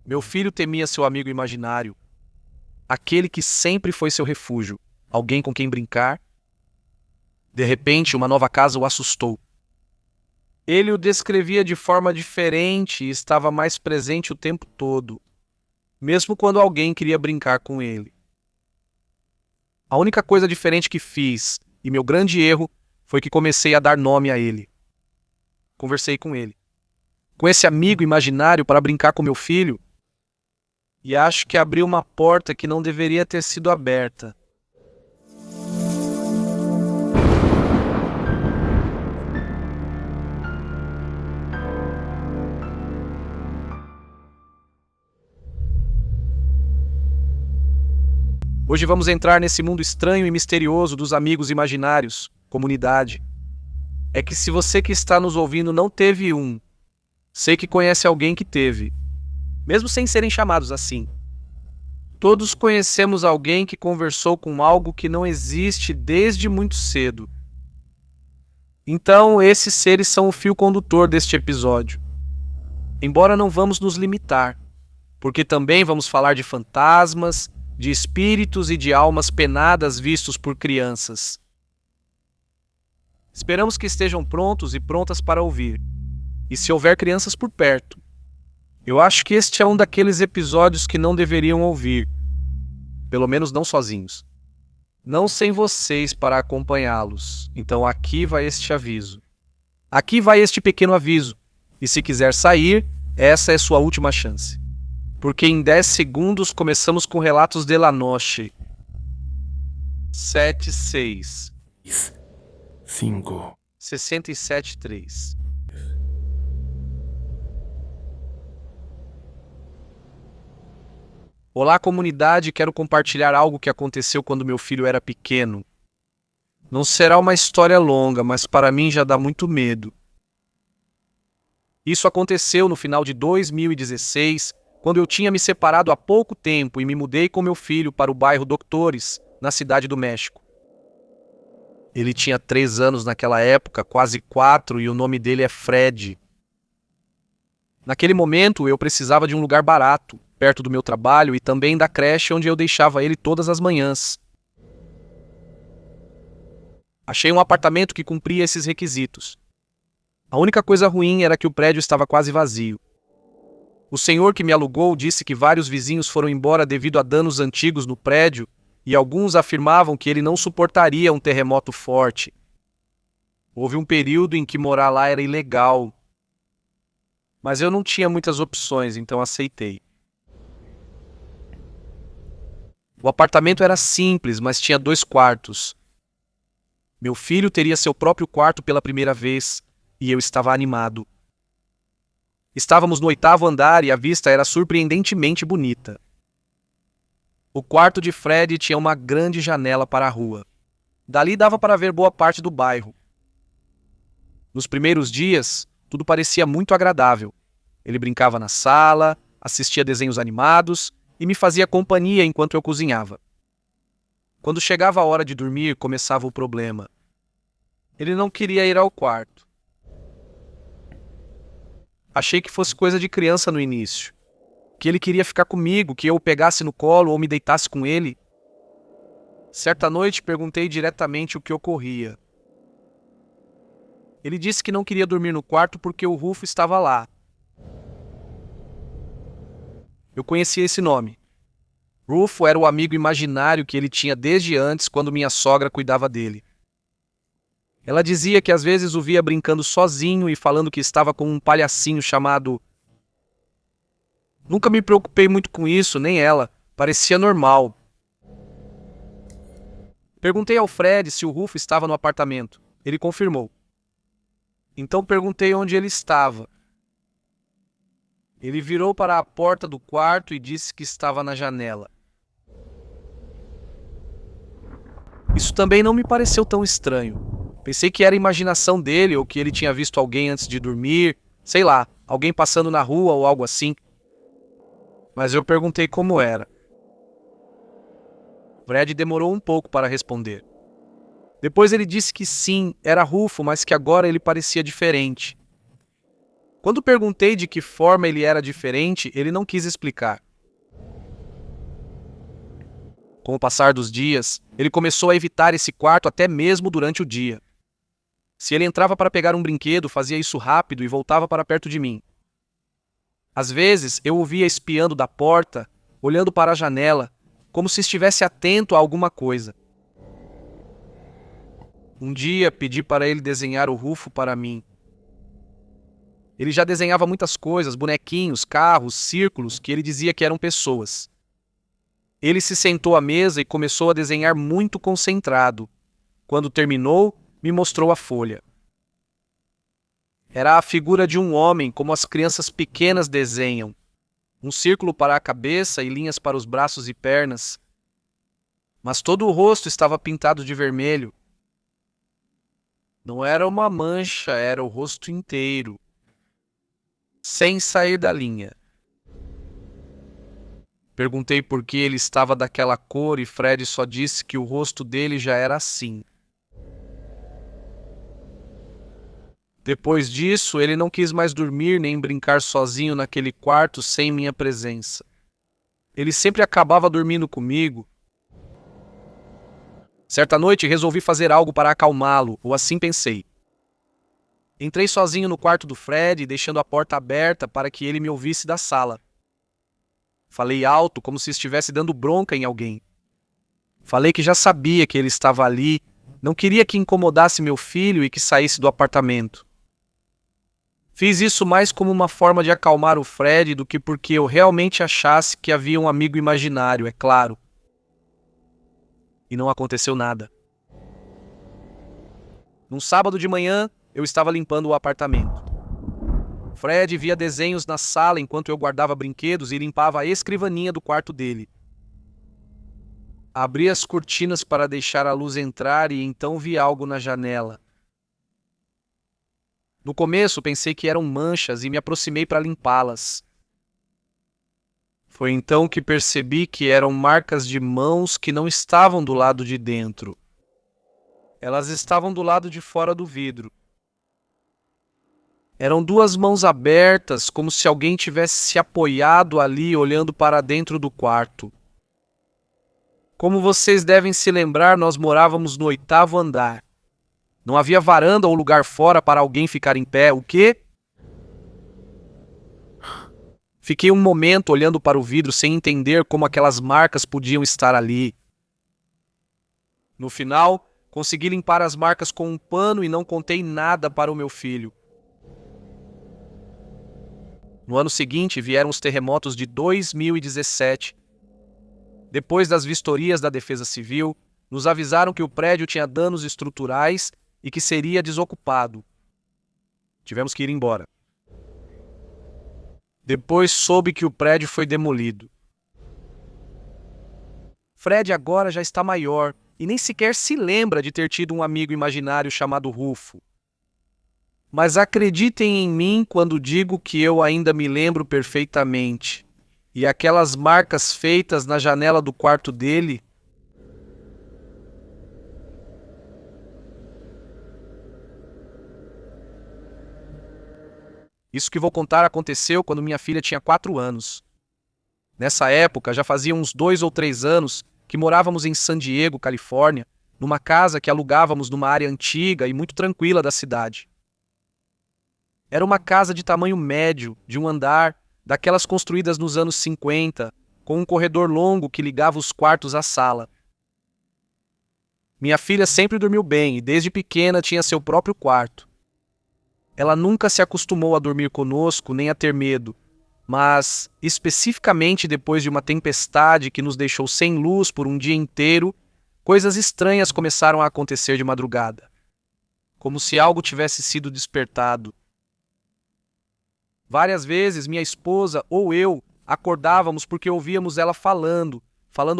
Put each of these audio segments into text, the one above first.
Meu filho temia seu amigo imaginário, aquele que sempre foi seu refúgio, alguém com quem brincar. De repente, uma nova casa o assustou. Ele o descrevia de forma diferente e estava mais presente o tempo todo, mesmo quando alguém queria brincar com ele. A única coisa diferente que fiz, e meu grande erro, foi que comecei a dar nome a ele. Conversei com ele, com esse amigo imaginário para brincar com meu filho, e acho que abri uma porta que não deveria ter sido aberta. Hoje vamos entrar nesse mundo estranho e misterioso dos amigos imaginários, comunidade. É que se você que está nos ouvindo não teve um, sei que conhece alguém que teve, mesmo sem serem chamados assim. Todos conhecemos alguém que conversou com algo que não existe desde muito cedo. Então, esses seres são o fio condutor deste episódio. Embora não vamos nos limitar, porque também vamos falar de fantasmas, de espíritos e de almas penadas vistos por crianças. Esperamos que estejam prontos e prontas para ouvir. E se houver crianças por perto, eu acho que este é um daqueles episódios que não deveriam ouvir. Pelo menos não sozinhos. Não sem vocês para acompanhá-los. Então aqui vai este aviso. Aqui vai este pequeno aviso. E se quiser sair, essa é sua última chance. Porque em 10 segundos começamos com relatos de la noche. 7-6. 5. 67-3. Olá, comunidade, quero compartilhar algo que aconteceu quando meu filho era pequeno. Não será uma história longa, mas para mim já dá muito medo. Isso aconteceu no final de 2016, quando eu tinha me separado há pouco tempo e me mudei com meu filho para o bairro Doctores, na cidade do México. Ele tinha 3 anos naquela época, quase 4, e o nome dele é Fred. Naquele momento, eu precisava de um lugar barato, perto do meu trabalho e também da creche onde eu deixava ele todas as manhãs. Achei um apartamento que cumpria esses requisitos. A única coisa ruim era que o prédio estava quase vazio. O senhor que me alugou disse que vários vizinhos foram embora devido a danos antigos no prédio e alguns afirmavam que ele não suportaria um terremoto forte. Houve um período em que morar lá era ilegal. Mas eu não tinha muitas opções, então aceitei. O apartamento era simples, mas tinha 2 quartos. Meu filho teria seu próprio quarto pela primeira vez, e eu estava animado. Estávamos no 8º andar e a vista era surpreendentemente bonita. O quarto de Fred tinha uma grande janela para a rua. Dali dava para ver boa parte do bairro. Nos primeiros dias, tudo parecia muito agradável. Ele brincava na sala, assistia desenhos animados e me fazia companhia enquanto eu cozinhava. Quando chegava a hora de dormir, começava o problema. Ele não queria ir ao quarto. Achei que fosse coisa de criança no início. Que ele queria ficar comigo, que eu o pegasse no colo ou me deitasse com ele. Certa noite perguntei diretamente o que ocorria. Ele disse que não queria dormir no quarto porque o Rufo estava lá. Eu conhecia esse nome. Rufo era o amigo imaginário que ele tinha desde antes, quando minha sogra cuidava dele. Ela dizia que às vezes o via brincando sozinho e falando que estava com um palhacinho chamado... Nunca me preocupei muito com isso, nem ela. Parecia normal. Perguntei ao Fred se o Rufo estava no apartamento. Ele confirmou. Então perguntei onde ele estava. Ele virou para a porta do quarto e disse que estava na janela. Isso também não me pareceu tão estranho. Pensei que era imaginação dele ou que ele tinha visto alguém antes de dormir, sei lá, alguém passando na rua ou algo assim. Mas eu perguntei como era. Fred demorou um pouco para responder. Depois ele disse que sim, era Rufo, mas que agora ele parecia diferente. Quando perguntei de que forma ele era diferente, ele não quis explicar. Com o passar dos dias, ele começou a evitar esse quarto até mesmo durante o dia. Se ele entrava para pegar um brinquedo, fazia isso rápido e voltava para perto de mim. Às vezes, eu o via espiando da porta, olhando para a janela, como se estivesse atento a alguma coisa. Um dia, pedi para ele desenhar o Rufo para mim. Ele já desenhava muitas coisas, bonequinhos, carros, círculos, que ele dizia que eram pessoas. Ele se sentou à mesa e começou a desenhar muito concentrado. Quando terminou, me mostrou a folha. Era a figura de um homem, como as crianças pequenas desenham. Um círculo para a cabeça e linhas para os braços e pernas. Mas todo o rosto estava pintado de vermelho. Não era uma mancha, era o rosto inteiro, sem sair da linha. Perguntei por que ele estava daquela cor e Fred só disse que o rosto dele já era assim. Depois disso, ele não quis mais dormir nem brincar sozinho naquele quarto sem minha presença. Ele sempre acabava dormindo comigo. Certa noite, resolvi fazer algo para acalmá-lo, ou assim pensei. Entrei sozinho no quarto do Fred, deixando a porta aberta para que ele me ouvisse da sala. Falei alto, como se estivesse dando bronca em alguém. Falei que já sabia que ele estava ali, não queria que incomodasse meu filho e que saísse do apartamento. Fiz isso mais como uma forma de acalmar o Fred do que porque eu realmente achasse que havia um amigo imaginário, é claro. E não aconteceu nada. Num sábado de manhã, eu estava limpando o apartamento. Fred via desenhos na sala enquanto eu guardava brinquedos e limpava a escrivaninha do quarto dele. Abri as cortinas para deixar a luz entrar e então vi algo na janela. No começo pensei que eram manchas e me aproximei para limpá-las. Foi então que percebi que eram marcas de mãos que não estavam do lado de dentro. Elas estavam do lado de fora do vidro. Eram duas mãos abertas, como se alguém tivesse se apoiado ali olhando para dentro do quarto. Como vocês devem se lembrar, nós morávamos no 8º andar. Não havia varanda ou lugar fora para alguém ficar em pé. O quê? Fiquei um momento olhando para o vidro sem entender como aquelas marcas podiam estar ali. No final, consegui limpar as marcas com um pano e não contei nada para o meu filho. No ano seguinte, vieram os terremotos de 2017. Depois das vistorias da Defesa Civil, nos avisaram que o prédio tinha danos estruturais e que seria desocupado. Tivemos que ir embora. Depois soube que o prédio foi demolido. Fred agora já está maior e nem sequer se lembra de ter tido um amigo imaginário chamado Rufo. Mas acreditem em mim quando digo que eu ainda me lembro perfeitamente. E aquelas marcas feitas na janela do quarto dele... Isso que vou contar aconteceu quando minha filha tinha 4 anos. Nessa época, já fazia uns 2 ou 3 anos que morávamos em San Diego, Califórnia, numa casa que alugávamos numa área antiga e muito tranquila da cidade. Era uma casa de tamanho médio, de um andar, daquelas construídas nos anos 50, com um corredor longo que ligava os quartos à sala. Minha filha sempre dormiu bem e desde pequena tinha seu próprio quarto. Ela nunca se acostumou a dormir conosco nem a ter medo, mas, especificamente depois de uma tempestade que nos deixou sem luz por um dia inteiro, coisas estranhas começaram a acontecer de madrugada, como se algo tivesse sido despertado. Várias vezes minha esposa ou eu acordávamos porque ouvíamos ela falando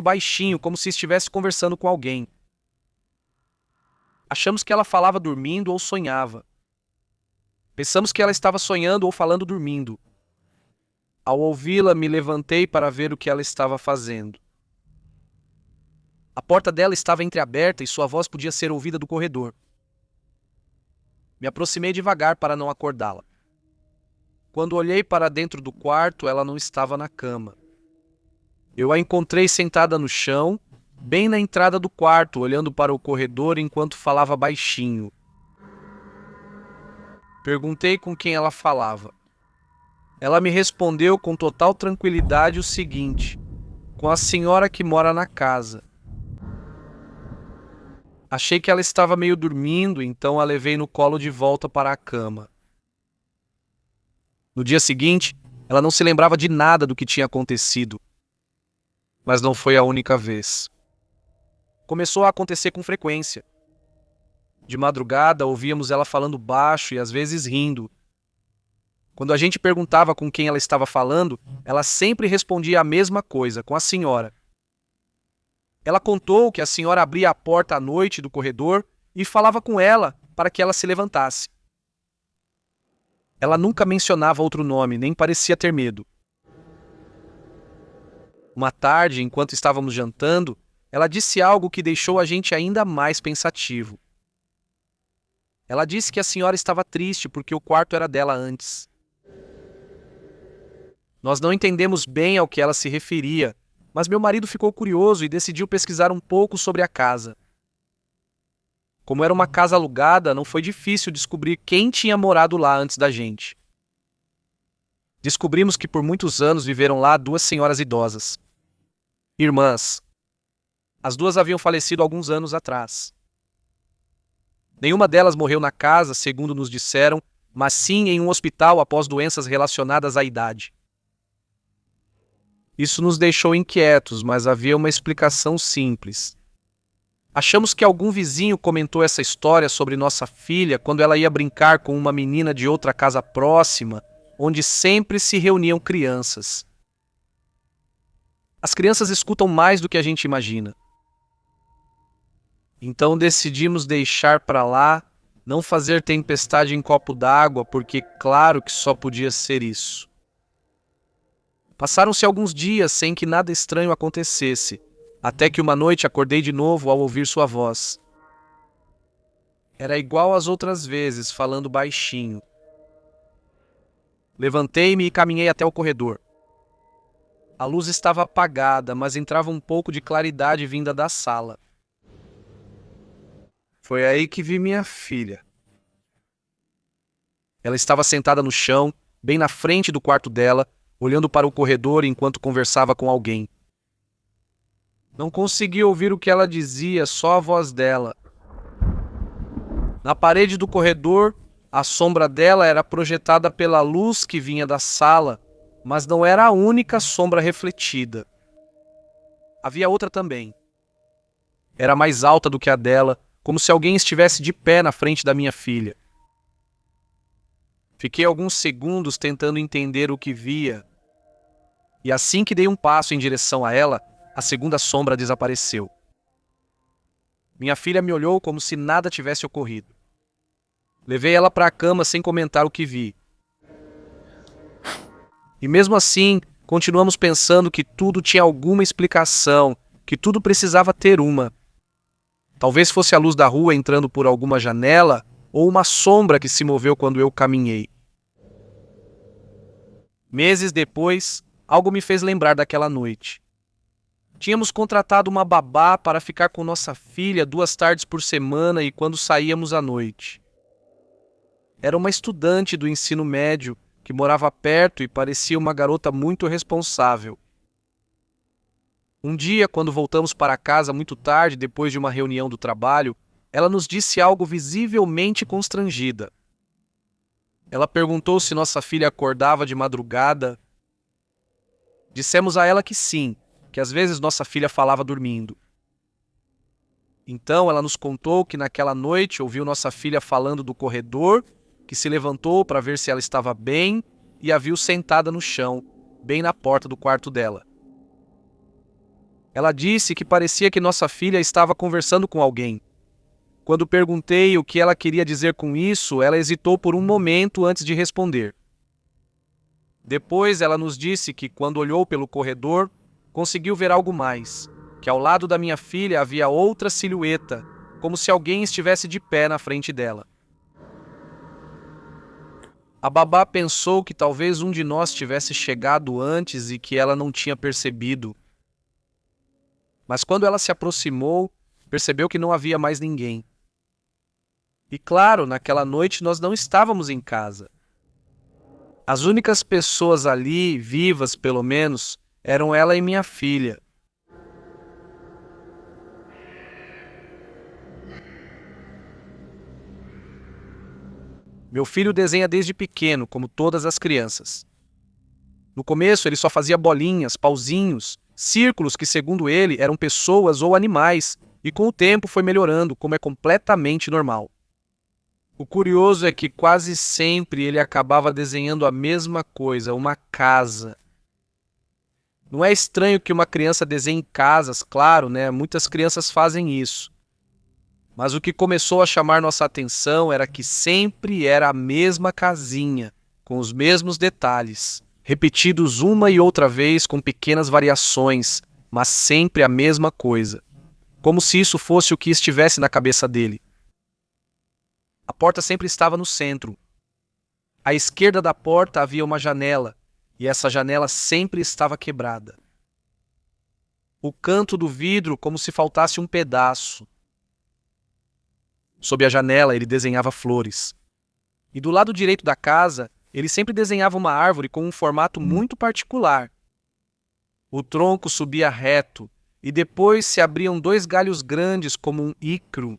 baixinho, como se estivesse conversando com alguém. Achamos que ela falava dormindo ou sonhava. Pensamos que ela estava sonhando ou falando dormindo. Ao ouvi-la, me levantei para ver o que ela estava fazendo. A porta dela estava entreaberta e sua voz podia ser ouvida do corredor. Me aproximei devagar para não acordá-la. Quando olhei para dentro do quarto, ela não estava na cama. Eu a encontrei sentada no chão, bem na entrada do quarto, olhando para o corredor enquanto falava baixinho. Perguntei com quem ela falava. Ela me respondeu com total tranquilidade o seguinte: com a senhora que mora na casa. Achei que ela estava meio dormindo, então a levei no colo de volta para a cama. No dia seguinte, ela não se lembrava de nada do que tinha acontecido. Mas não foi a única vez. Começou a acontecer com frequência. De madrugada, ouvíamos ela falando baixo e às vezes rindo. Quando a gente perguntava com quem ela estava falando, ela sempre respondia a mesma coisa, com a senhora. Ela contou que a senhora abria a porta à noite do corredor e falava com ela para que ela se levantasse. Ela nunca mencionava outro nome, nem parecia ter medo. Uma tarde, enquanto estávamos jantando, ela disse algo que deixou a gente ainda mais pensativo. Ela disse que a senhora estava triste porque o quarto era dela antes. Nós não entendemos bem ao que ela se referia, mas meu marido ficou curioso e decidiu pesquisar um pouco sobre a casa. Como era uma casa alugada, não foi difícil descobrir quem tinha morado lá antes da gente. Descobrimos que por muitos anos viveram lá duas senhoras idosas. Irmãs. As duas haviam falecido alguns anos atrás. Nenhuma delas morreu na casa, segundo nos disseram, mas sim em um hospital após doenças relacionadas à idade. Isso nos deixou inquietos, mas havia uma explicação simples. Achamos que algum vizinho comentou essa história sobre nossa filha quando ela ia brincar com uma menina de outra casa próxima, onde sempre se reuniam crianças. As crianças escutam mais do que a gente imagina. Então decidimos deixar para lá, não fazer tempestade em copo d'água, porque claro que só podia ser isso. Passaram-se alguns dias sem que nada estranho acontecesse, até que uma noite acordei de novo ao ouvir sua voz. Era igual às outras vezes, falando baixinho. Levantei-me e caminhei até o corredor. A luz estava apagada, mas entrava um pouco de claridade vinda da sala. Foi aí que vi minha filha. Ela estava sentada no chão, bem na frente do quarto dela, olhando para o corredor enquanto conversava com alguém. Não consegui ouvir o que ela dizia, só a voz dela. Na parede do corredor, a sombra dela era projetada pela luz que vinha da sala, mas não era a única sombra refletida. Havia outra também. Era mais alta do que a dela, como se alguém estivesse de pé na frente da minha filha. Fiquei alguns segundos tentando entender o que via, e assim que dei um passo em direção a ela, a segunda sombra desapareceu. Minha filha me olhou como se nada tivesse ocorrido. Levei ela para a cama sem comentar o que vi. E mesmo assim, continuamos pensando que tudo tinha alguma explicação, que tudo precisava ter uma. Talvez fosse a luz da rua entrando por alguma janela, ou uma sombra que se moveu quando eu caminhei. Meses depois, algo me fez lembrar daquela noite. Tínhamos contratado uma babá para ficar com nossa filha 2 tardes por semana e quando saíamos à noite. Era uma estudante do ensino médio que morava perto e parecia uma garota muito responsável. Um dia, quando voltamos para casa muito tarde, depois de uma reunião do trabalho, ela nos disse algo visivelmente constrangida. Ela perguntou se nossa filha acordava de madrugada. Dissemos a ela que sim, que às vezes nossa filha falava dormindo. Então ela nos contou que naquela noite ouviu nossa filha falando do corredor, que se levantou para ver se ela estava bem e a viu sentada no chão, bem na porta do quarto dela. Ela disse que parecia que nossa filha estava conversando com alguém. Quando perguntei o que ela queria dizer com isso, ela hesitou por um momento antes de responder. Depois ela nos disse que, quando olhou pelo corredor, conseguiu ver algo mais, que ao lado da minha filha havia outra silhueta, como se alguém estivesse de pé na frente dela. A babá pensou que talvez um de nós tivesse chegado antes e que ela não tinha percebido. Mas quando ela se aproximou, percebeu que não havia mais ninguém. E claro, naquela noite nós não estávamos em casa. As únicas pessoas ali, vivas pelo menos, eram ela e minha filha. Meu filho desenha desde pequeno, como todas as crianças. No começo ele só fazia bolinhas, pauzinhos, círculos que, segundo ele, eram pessoas ou animais, e com o tempo foi melhorando, como é completamente normal. O curioso é que quase sempre ele acabava desenhando a mesma coisa, uma casa. Não é estranho que uma criança desenhe casas, claro, né? Muitas crianças fazem isso. Mas o que começou a chamar nossa atenção era que sempre era a mesma casinha, com os mesmos detalhes, repetidos uma e outra vez com pequenas variações, mas sempre a mesma coisa, como se isso fosse o que estivesse na cabeça dele. A porta sempre estava no centro. À esquerda da porta havia uma janela, e essa janela sempre estava quebrada. O canto do vidro como se faltasse um pedaço. Sob a janela ele desenhava flores. E do lado direito da casa, ele sempre desenhava uma árvore com um formato muito particular. O tronco subia reto, e depois se abriam dois galhos grandes como um ícaro.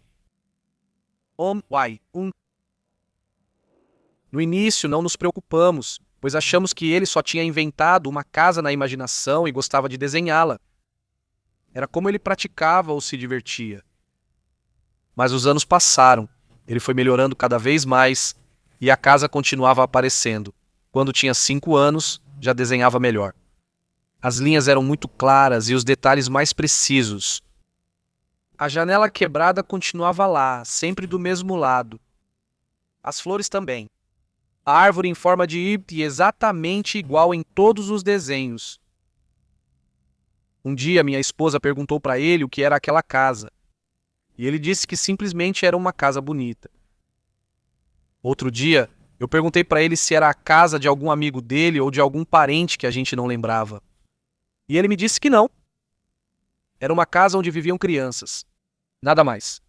No início não nos preocupamos, pois achamos que ele só tinha inventado uma casa na imaginação e gostava de desenhá-la. Era como ele praticava ou se divertia. Mas os anos passaram, ele foi melhorando cada vez mais e a casa continuava aparecendo. Quando tinha 5 anos, já desenhava melhor. As linhas eram muito claras e os detalhes mais precisos. A janela quebrada continuava lá, sempre do mesmo lado. As flores também. A árvore em forma de Y exatamente igual em todos os desenhos. Um dia minha esposa perguntou para ele o que era aquela casa. E ele disse que simplesmente era uma casa bonita. Outro dia, eu perguntei para ele se era a casa de algum amigo dele ou de algum parente que a gente não lembrava. E ele me disse que não. Era uma casa onde viviam crianças. Nada mais.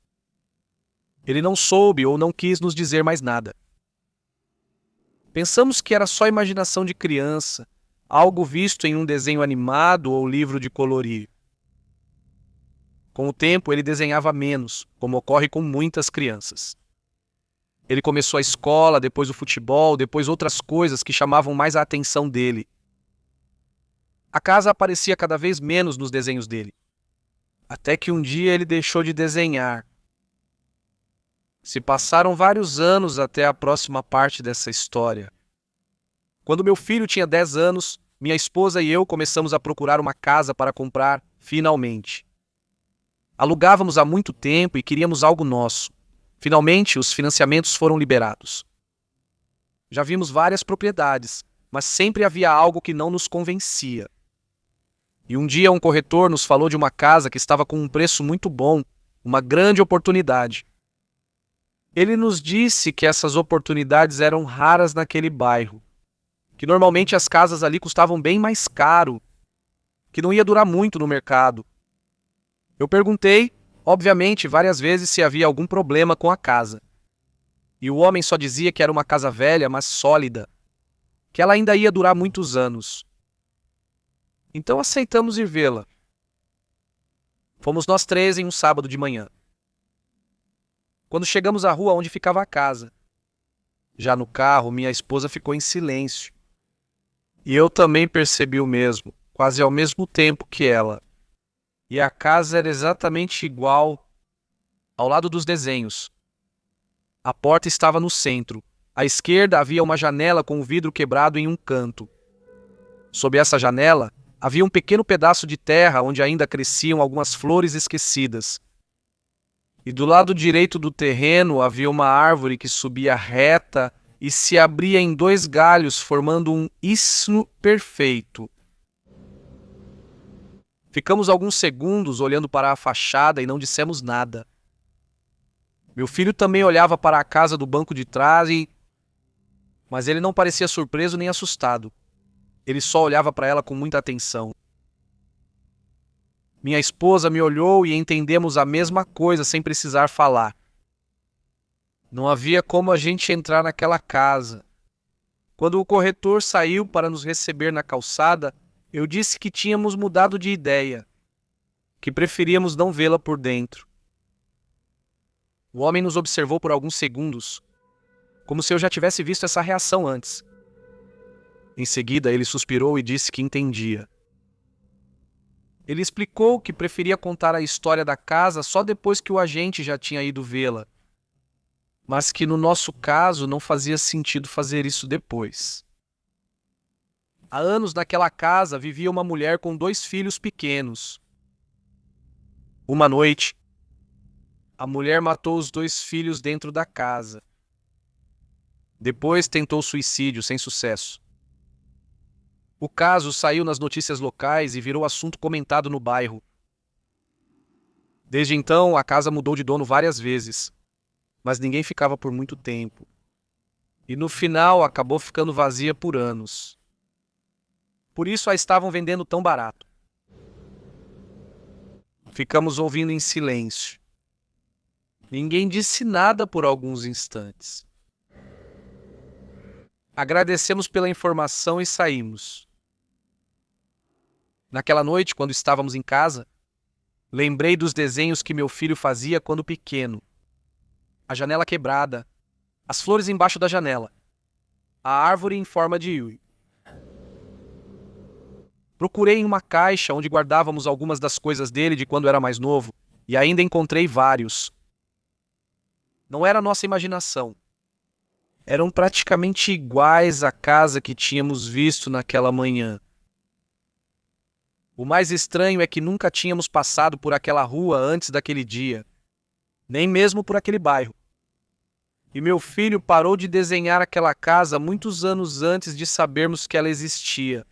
Ele não soube ou não quis nos dizer mais nada. Pensamos que era só imaginação de criança, algo visto em um desenho animado ou livro de colorir. Com o tempo, ele desenhava menos, como ocorre com muitas crianças. Ele começou a escola, depois o futebol, depois outras coisas que chamavam mais a atenção dele. A casa aparecia cada vez menos nos desenhos dele. Até que um dia ele deixou de desenhar. Se passaram vários anos até a próxima parte dessa história. Quando meu filho tinha 10 anos, minha esposa e eu começamos a procurar uma casa para comprar, finalmente. Alugávamos há muito tempo e queríamos algo nosso. Finalmente, os financiamentos foram liberados. Já vimos várias propriedades, mas sempre havia algo que não nos convencia. E um dia um corretor nos falou de uma casa que estava com um preço muito bom, uma grande oportunidade. Ele nos disse que essas oportunidades eram raras naquele bairro, que normalmente as casas ali custavam bem mais caro, que não ia durar muito no mercado. Eu perguntei, obviamente, várias vezes se havia algum problema com a casa. E o homem só dizia que era uma casa velha, mas sólida, que ela ainda ia durar muitos anos. Então aceitamos ir vê-la. Fomos nós 3 em um sábado de manhã. Quando chegamos à rua onde ficava a casa, já no carro, minha esposa ficou em silêncio. E eu também percebi o mesmo, quase ao mesmo tempo que ela. E a casa era exatamente igual ao lado dos desenhos. A porta estava no centro. À esquerda havia uma janela com o vidro quebrado em um canto. Sob essa janela, havia um pequeno pedaço de terra onde ainda cresciam algumas flores esquecidas. E do lado direito do terreno havia uma árvore que subia reta e se abria em 2 galhos, formando um isno perfeito. Ficamos alguns segundos olhando para a fachada e não dissemos nada. Meu filho também olhava para a casa do banco de trás e Mas ele não parecia surpreso nem assustado. Ele só olhava para ela com muita atenção. Minha esposa me olhou e entendemos a mesma coisa sem precisar falar. Não havia como a gente entrar naquela casa. Quando o corretor saiu para nos receber na calçada, eu disse que tínhamos mudado de ideia, que preferíamos não vê-la por dentro. O homem nos observou por alguns segundos, como se eu já tivesse visto essa reação antes. Em seguida, ele suspirou e disse que entendia. Ele explicou que preferia contar a história da casa só depois que o agente já tinha ido vê-la, mas que no nosso caso não fazia sentido fazer isso depois. Há anos naquela casa vivia uma mulher com 2 filhos pequenos. Uma noite, a mulher matou os 2 filhos dentro da casa. Depois tentou suicídio sem sucesso. O caso saiu nas notícias locais e virou assunto comentado no bairro. Desde então, a casa mudou de dono várias vezes, mas ninguém ficava por muito tempo. E no final acabou ficando vazia por anos. Por isso a estavam vendendo tão barato. Ficamos ouvindo em silêncio. Ninguém disse nada por alguns instantes. Agradecemos pela informação e saímos. Naquela noite, quando estávamos em casa, lembrei dos desenhos que meu filho fazia quando pequeno. A janela quebrada, as flores embaixo da janela, a árvore em forma de U. Procurei em uma caixa onde guardávamos algumas das coisas dele de quando era mais novo, e ainda encontrei vários. Não era nossa imaginação. Eram praticamente iguais à casa que tínhamos visto naquela manhã. O mais estranho é que nunca tínhamos passado por aquela rua antes daquele dia, nem mesmo por aquele bairro. E meu filho parou de desenhar aquela casa muitos anos antes de sabermos que ela existia.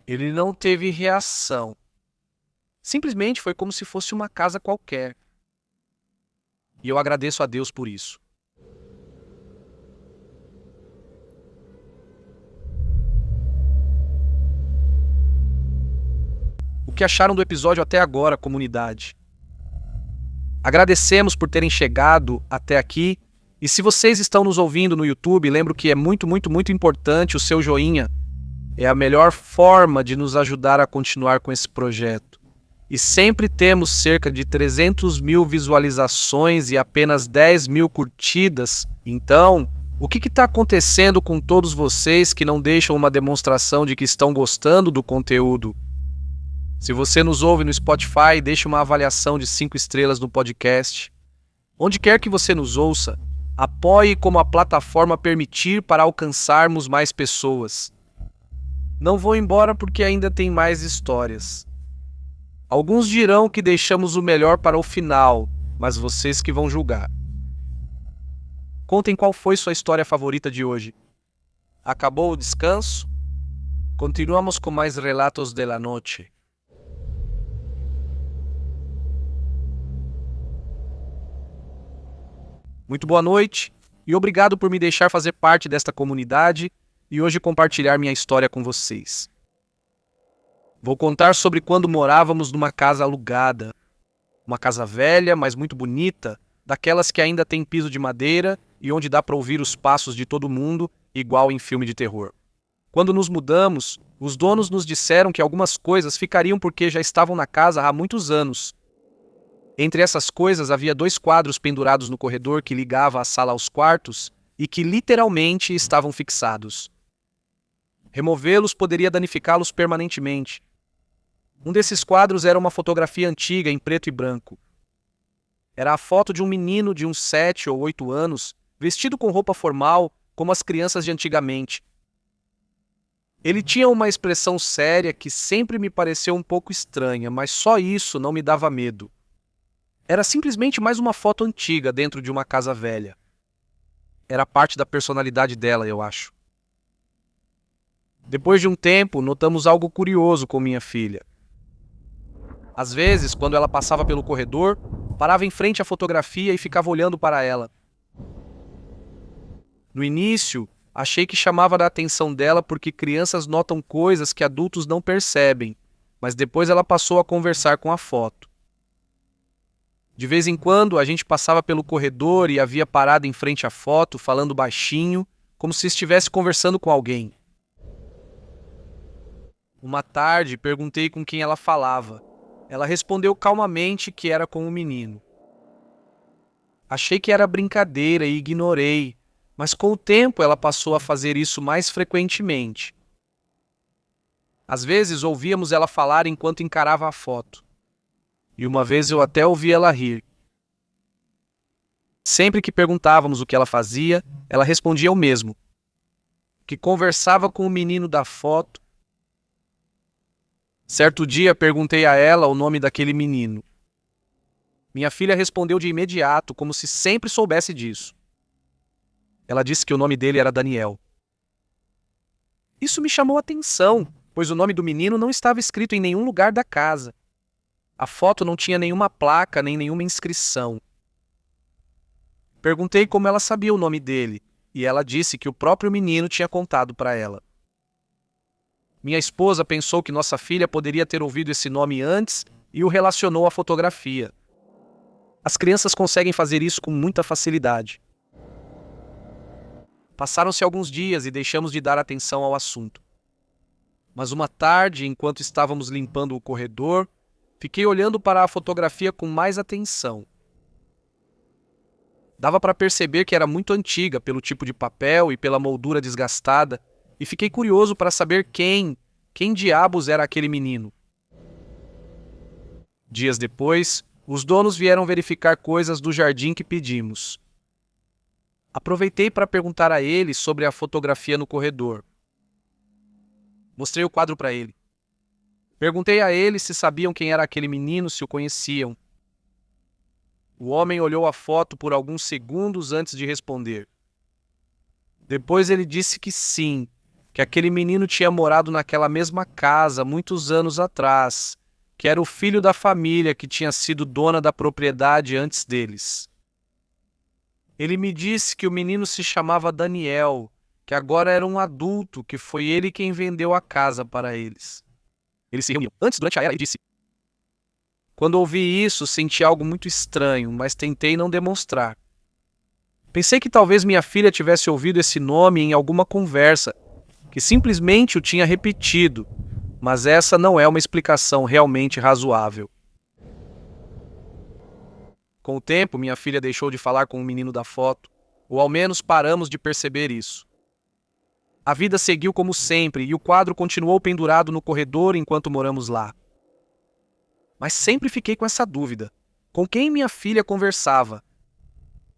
Ele não teve reação. Simplesmente foi como se fosse uma casa qualquer. E eu agradeço a Deus por isso. O que acharam do episódio até agora, comunidade? Agradecemos por terem chegado até aqui. E se vocês estão nos ouvindo no YouTube, lembro que é muito importante o seu joinha. É a melhor forma de nos ajudar a continuar com esse projeto. E sempre temos cerca de 300 mil visualizações e apenas 10 mil curtidas. Então, o que está acontecendo com todos vocês que não deixam uma demonstração de que estão gostando do conteúdo? Se você nos ouve no Spotify, deixe uma avaliação de 5 estrelas no podcast. Onde quer que você nos ouça, apoie como a plataforma permitir para alcançarmos mais pessoas. Não vou embora porque ainda tem mais histórias. Alguns dirão que deixamos o melhor para o final, mas vocês que vão julgar. Contem qual foi sua história favorita de hoje. Acabou o descanso? Continuamos com mais relatos de la noche. Muito boa noite e obrigado por me deixar fazer parte desta comunidade e hoje compartilhar minha história com vocês. Vou contar sobre quando morávamos numa casa alugada. Uma casa velha, mas muito bonita, daquelas que ainda tem piso de madeira e onde dá para ouvir os passos de todo mundo, igual em filme de terror. Quando nos mudamos, os donos nos disseram que algumas coisas ficariam porque já estavam na casa há muitos anos. Entre essas coisas havia 2 quadros pendurados no corredor que ligava a sala aos quartos e que literalmente estavam fixados. Removê-los poderia danificá-los permanentemente. Um desses quadros era uma fotografia antiga em preto e branco. Era a foto de um menino de uns 7 ou 8 anos, vestido com roupa formal, como as crianças de antigamente. Ele tinha uma expressão séria que sempre me pareceu um pouco estranha, mas só isso não me dava medo. Era simplesmente mais uma foto antiga dentro de uma casa velha. Era parte da personalidade dela, eu acho. Depois de um tempo, notamos algo curioso com minha filha. Às vezes, quando ela passava pelo corredor, parava em frente à fotografia e ficava olhando para ela. No início, achei que chamava a atenção dela porque crianças notam coisas que adultos não percebem, mas depois ela passou a conversar com a foto. De vez em quando, a gente passava pelo corredor e havia parado em frente à foto, falando baixinho, como se estivesse conversando com alguém. Uma tarde, perguntei com quem ela falava. Ela respondeu calmamente que era com o menino. Achei que era brincadeira e ignorei, mas com o tempo ela passou a fazer isso mais frequentemente. Às vezes ouvíamos ela falar enquanto encarava a foto. E uma vez eu até ouvi ela rir. Sempre que perguntávamos o que ela fazia, ela respondia o mesmo: que conversava com o menino da foto. Certo dia perguntei a ela o nome daquele menino. Minha filha respondeu de imediato, como se sempre soubesse disso. Ela disse que o nome dele era Daniel. Isso me chamou a atenção, pois o nome do menino não estava escrito em nenhum lugar da casa. A foto não tinha nenhuma placa nem nenhuma inscrição. Perguntei como ela sabia o nome dele, e ela disse que o próprio menino tinha contado para ela. Minha esposa pensou que nossa filha poderia ter ouvido esse nome antes e o relacionou à fotografia. As crianças conseguem fazer isso com muita facilidade. Passaram-se alguns dias e deixamos de dar atenção ao assunto. Mas uma tarde, enquanto estávamos limpando o corredor, fiquei olhando para a fotografia com mais atenção. Dava para perceber que era muito antiga pelo tipo de papel e pela moldura desgastada, e fiquei curioso para saber quem diabos era aquele menino. Dias depois, os donos vieram verificar coisas do jardim que pedimos. Aproveitei para perguntar a ele sobre a fotografia no corredor. Mostrei o quadro para ele. Perguntei a ele se sabiam quem era aquele menino, se o conheciam. O homem olhou a foto por alguns segundos antes de responder. Depois ele disse que sim, que aquele menino tinha morado naquela mesma casa muitos anos atrás, que era o filho da família que tinha sido dona da propriedade antes deles. Ele me disse que o menino se chamava Daniel, que agora era um adulto, que foi ele quem vendeu a casa para eles. Eles se reuniam antes, durante a era, e disse. Quando ouvi isso, senti algo muito estranho, mas tentei não demonstrar. Pensei que talvez minha filha tivesse ouvido esse nome em alguma conversa, que simplesmente o tinha repetido, mas essa não é uma explicação realmente razoável. Com o tempo, minha filha deixou de falar com o menino da foto, ou ao menos paramos de perceber isso. A vida seguiu como sempre e o quadro continuou pendurado no corredor enquanto moramos lá. Mas sempre fiquei com essa dúvida. Com quem minha filha conversava?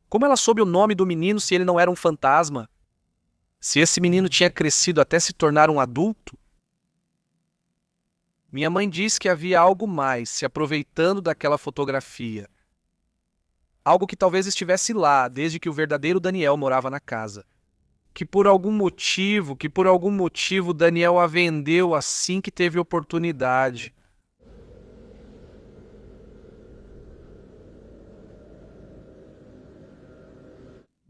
Como ela soube o nome do menino se ele não era um fantasma? Se esse menino tinha crescido até se tornar um adulto? Minha mãe disse que havia algo mais se aproveitando daquela fotografia. Algo que talvez estivesse lá desde que o verdadeiro Daniel morava na casa. Que por algum motivo Daniel a vendeu assim que teve oportunidade.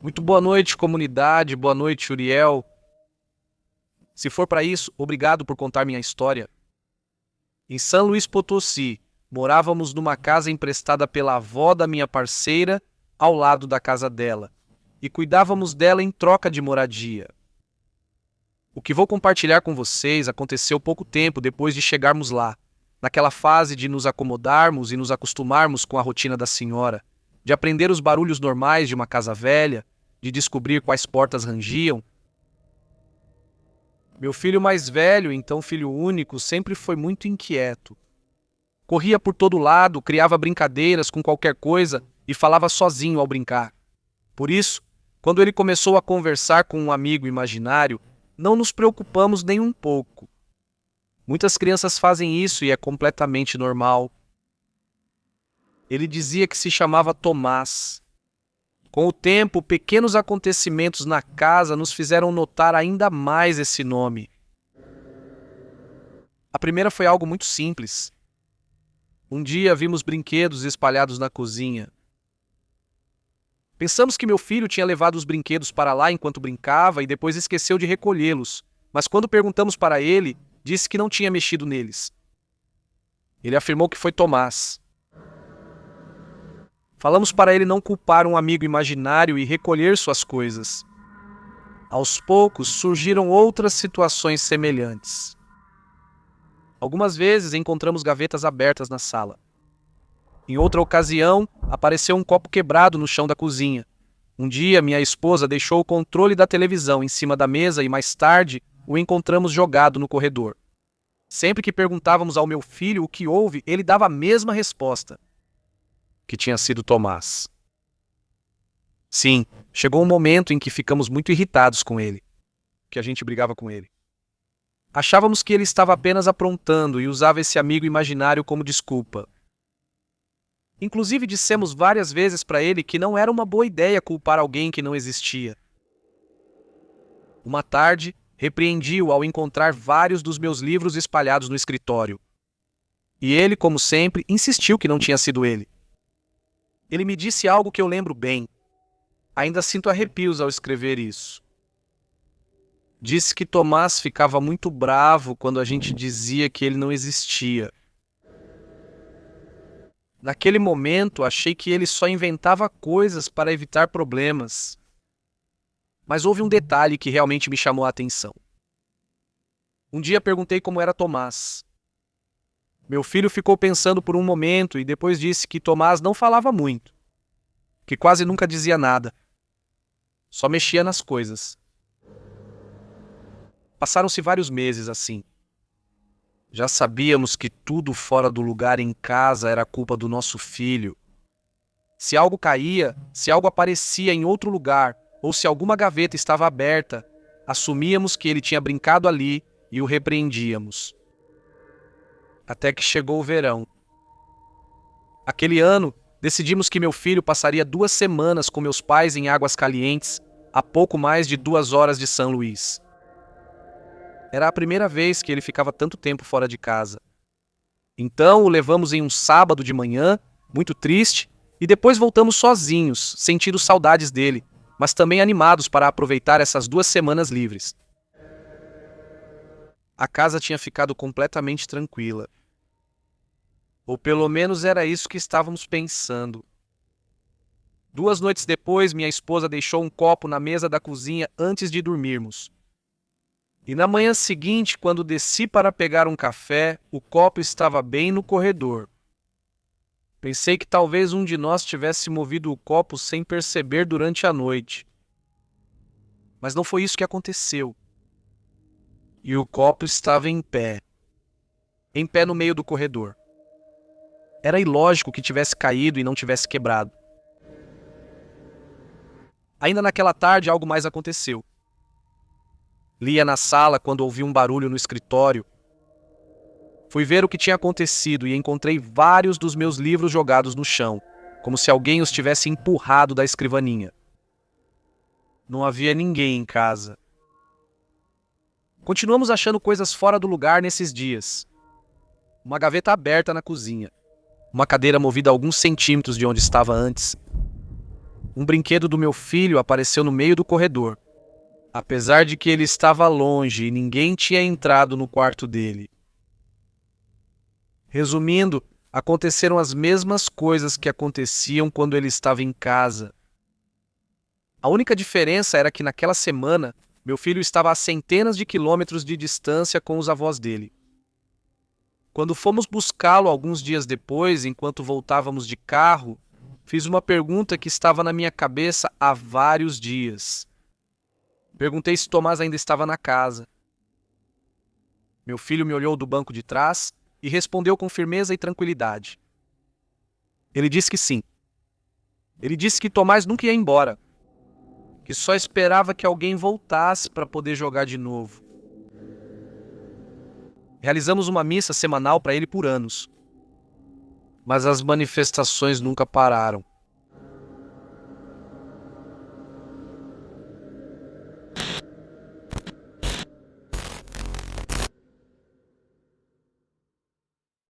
Muito boa noite, comunidade. Boa noite, Uriel. Se for para isso, obrigado por contar minha história. Em São Luís Potosí, morávamos numa casa emprestada pela avó da minha parceira, ao lado da casa dela, e cuidávamos dela em troca de moradia. O que vou compartilhar com vocês aconteceu pouco tempo depois de chegarmos lá, naquela fase de nos acomodarmos e nos acostumarmos com a rotina da senhora, de aprender os barulhos normais de uma casa velha, de descobrir quais portas rangiam. Meu filho mais velho, então filho único, sempre foi muito inquieto. Corria por todo lado, criava brincadeiras com qualquer coisa e falava sozinho ao brincar. Por isso, quando ele começou a conversar com um amigo imaginário, não nos preocupamos nem um pouco. Muitas crianças fazem isso e é completamente normal. Ele dizia que se chamava Tomás. Com o tempo, pequenos acontecimentos na casa nos fizeram notar ainda mais esse nome. A primeira foi algo muito simples. Um dia vimos brinquedos espalhados na cozinha. Pensamos que meu filho tinha levado os brinquedos para lá enquanto brincava e depois esqueceu de recolhê-los, mas quando perguntamos para ele, disse que não tinha mexido neles. Ele afirmou que foi Tomás. Falamos para ele não culpar um amigo imaginário e recolher suas coisas. Aos poucos surgiram outras situações semelhantes. Algumas vezes encontramos gavetas abertas na sala. Em outra ocasião, apareceu um copo quebrado no chão da cozinha. Um dia, minha esposa deixou o controle da televisão em cima da mesa e mais tarde o encontramos jogado no corredor. Sempre que perguntávamos ao meu filho o que houve, ele dava a mesma resposta: que tinha sido Tomás. Sim, chegou um momento em que ficamos muito irritados com ele, que a gente brigava com ele. Achávamos que ele estava apenas aprontando e usava esse amigo imaginário como desculpa. Inclusive dissemos várias vezes para ele que não era uma boa ideia culpar alguém que não existia. Uma tarde, repreendi-o ao encontrar vários dos meus livros espalhados no escritório. E ele, como sempre, insistiu que não tinha sido ele. Ele me disse algo que eu lembro bem. Ainda sinto arrepios ao escrever isso. Disse que Tomás ficava muito bravo quando a gente dizia que ele não existia. Naquele momento, achei que ele só inventava coisas para evitar problemas. Mas houve um detalhe que realmente me chamou a atenção. Um dia perguntei como era Tomás. Meu filho ficou pensando por um momento e depois disse que Tomás não falava muito, que quase nunca dizia nada, só mexia nas coisas. Passaram-se vários meses assim. Já sabíamos que tudo fora do lugar em casa era culpa do nosso filho. Se algo caía, se algo aparecia em outro lugar, ou se alguma gaveta estava aberta, assumíamos que ele tinha brincado ali e o repreendíamos. Até que chegou o verão. Aquele ano, decidimos que meu filho passaria 2 semanas com meus pais em Águas Calientes, a pouco mais de 2 horas de São Luís. Era a primeira vez que ele ficava tanto tempo fora de casa. Então o levamos em um sábado de manhã, muito triste, e depois voltamos sozinhos, sentindo saudades dele, mas também animados para aproveitar essas 2 semanas livres. A casa tinha ficado completamente tranquila. Ou pelo menos era isso que estávamos pensando. 2 noites depois, minha esposa deixou um copo na mesa da cozinha antes de dormirmos. E na manhã seguinte, quando desci para pegar um café, o copo estava bem no corredor. Pensei que talvez um de nós tivesse movido o copo sem perceber durante a noite. Mas não foi isso que aconteceu. E o copo estava em pé no meio do corredor. Era ilógico que tivesse caído e não tivesse quebrado. Ainda naquela tarde, algo mais aconteceu. Lia na sala quando ouvi um barulho no escritório. Fui ver o que tinha acontecido e encontrei vários dos meus livros jogados no chão, como se alguém os tivesse empurrado da escrivaninha. Não havia ninguém em casa. Continuamos achando coisas fora do lugar nesses dias. Uma gaveta aberta na cozinha. Uma cadeira movida alguns centímetros de onde estava antes. Um brinquedo do meu filho apareceu no meio do corredor, apesar de que ele estava longe e ninguém tinha entrado no quarto dele. Resumindo, aconteceram as mesmas coisas que aconteciam quando ele estava em casa. A única diferença era que naquela semana, meu filho estava a centenas de quilômetros de distância com os avós dele. Quando fomos buscá-lo alguns dias depois, enquanto voltávamos de carro, fiz uma pergunta que estava na minha cabeça há vários dias. Perguntei se Tomás ainda estava na casa. Meu filho me olhou do banco de trás e respondeu com firmeza e tranquilidade. Ele disse que sim. Ele disse que Tomás nunca ia embora, que só esperava que alguém voltasse para poder jogar de novo. Realizamos uma missa semanal para ele por anos. Mas as manifestações nunca pararam.